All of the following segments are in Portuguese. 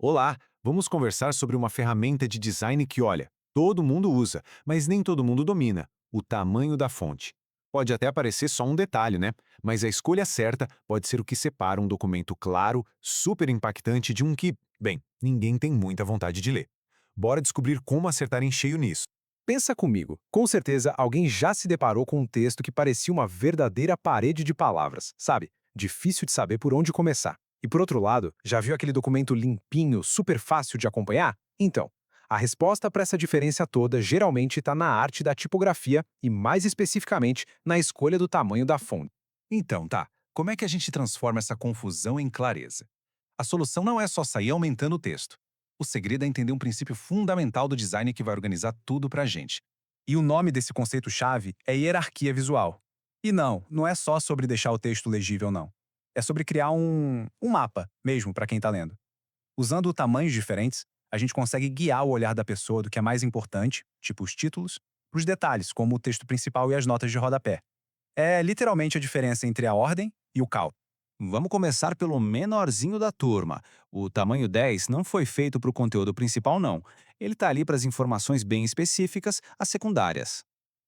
Olá, vamos conversar sobre uma ferramenta de design que, olha, todo mundo usa, mas nem todo mundo domina: o tamanho da fonte. Pode até parecer só um detalhe, né? Mas a escolha certa pode ser o que separa um documento claro, super impactante de um que, bem, ninguém tem muita vontade de ler. Bora descobrir como acertar em cheio nisso. Pensa comigo, com certeza alguém já se deparou com um texto que parecia uma verdadeira parede de palavras, sabe? Difícil de saber por onde começar. E por outro lado, já viu aquele documento limpinho, super fácil de acompanhar? Então, a resposta para essa diferença toda geralmente está na arte da tipografia e, mais especificamente, na escolha do tamanho da fonte. Então, tá. Como é que a gente transforma essa confusão em clareza? A solução não é só sair aumentando o texto. O segredo é entender um princípio fundamental do design que vai organizar tudo pra gente. E o nome desse conceito-chave é hierarquia visual. E não é só sobre deixar o texto legível, não. É sobre criar um mapa, mesmo, para quem tá lendo. Usando tamanhos diferentes, a gente consegue guiar o olhar da pessoa do que é mais importante, tipo os títulos, para os detalhes, como o texto principal e as notas de rodapé. É literalmente a diferença entre a ordem e o caos. Vamos começar pelo menorzinho da turma. O tamanho 10 não foi feito para o conteúdo principal, não. Ele está ali para as informações bem específicas, as secundárias.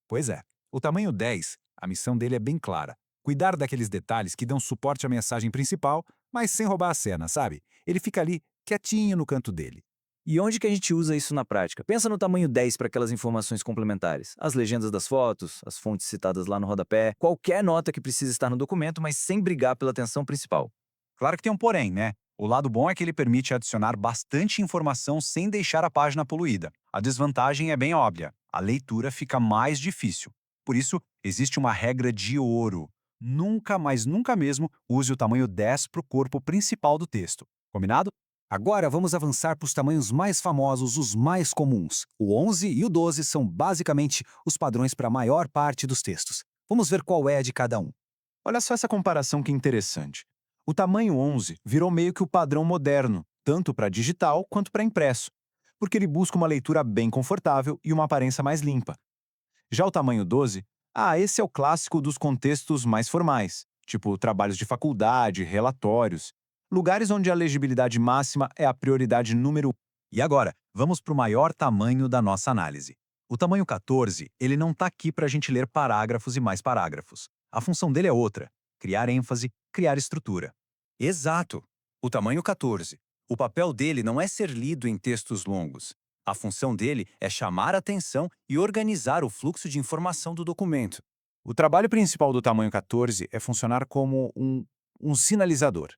Pois é, o tamanho 10, a missão dele é bem clara. Cuidar daqueles detalhes que dão suporte à mensagem principal, mas sem roubar a cena, sabe? Ele fica ali, quietinho no canto dele. E onde que a gente usa isso na prática? Pensa no tamanho 10 para aquelas informações complementares. As legendas das fotos, as fontes citadas lá no rodapé, qualquer nota que precisa estar no documento, mas sem brigar pela atenção principal. Claro que tem um porém, né? O lado bom é que ele permite adicionar bastante informação sem deixar a página poluída. A desvantagem é bem óbvia: a leitura fica mais difícil. Por isso, existe uma regra de ouro. Nunca, mas nunca mesmo, use o tamanho 10 para o corpo principal do texto. Combinado? Agora vamos avançar para os tamanhos mais famosos, os mais comuns. O 11 e o 12 são basicamente os padrões para a maior parte dos textos. Vamos ver qual é a de cada um. Olha só essa comparação que interessante. O tamanho 11 virou meio que o padrão moderno, tanto para digital quanto para impresso, porque ele busca uma leitura bem confortável e uma aparência mais limpa. Já o tamanho 12, esse é o clássico dos contextos mais formais, tipo trabalhos de faculdade, relatórios, lugares onde a legibilidade máxima é a prioridade número 1. E agora, vamos para o maior tamanho da nossa análise. O tamanho 14, ele não está aqui para a gente ler parágrafos e mais parágrafos. A função dele é outra: criar ênfase, criar estrutura. Exato! O tamanho 14. O papel dele não é ser lido em textos longos. A função dele é chamar a atenção e organizar o fluxo de informação do documento. O trabalho principal do tamanho 14 é funcionar como um sinalizador.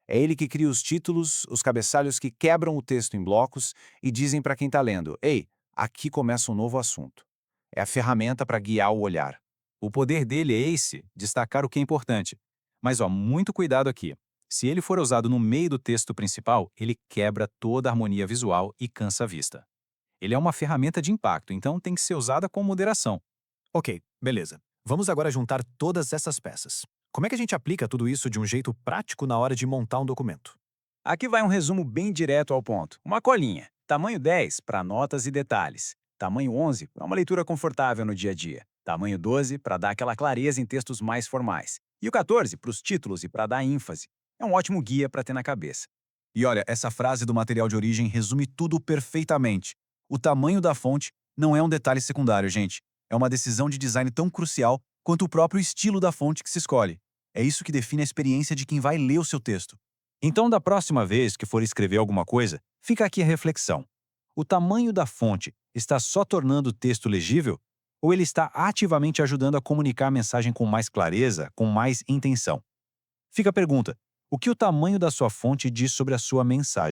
É ele que cria os títulos, os cabeçalhos que quebram o texto em blocos e dizem para quem está lendo: ei, aqui começa um novo assunto. É a ferramenta para guiar o olhar. O poder dele é esse: destacar o que é importante. Mas muito cuidado aqui. Se ele for usado no meio do texto principal, ele quebra toda a harmonia visual e cansa a vista. Ele é uma ferramenta de impacto, então tem que ser usada com moderação. Ok, beleza. Vamos agora juntar todas essas peças. Como é que a gente aplica tudo isso de um jeito prático na hora de montar um documento? Aqui vai um resumo bem direto ao ponto. Uma colinha. Tamanho 10 para notas e detalhes. Tamanho 11 para uma leitura confortável no dia a dia. Tamanho 12 para dar aquela clareza em textos mais formais. E o 14 para os títulos e para dar ênfase. É um ótimo guia para ter na cabeça. E olha, essa frase do material de origem resume tudo perfeitamente. O tamanho da fonte não é um detalhe secundário, gente. É uma decisão de design tão crucial quanto o próprio estilo da fonte que se escolhe. É isso que define a experiência de quem vai ler o seu texto. Então, da próxima vez que for escrever alguma coisa, fica aqui a reflexão. O tamanho da fonte está só tornando o texto legível? Ou ele está ativamente ajudando a comunicar a mensagem com mais clareza, com mais intenção? Fica a pergunta: o que o tamanho da sua fonte diz sobre a sua mensagem?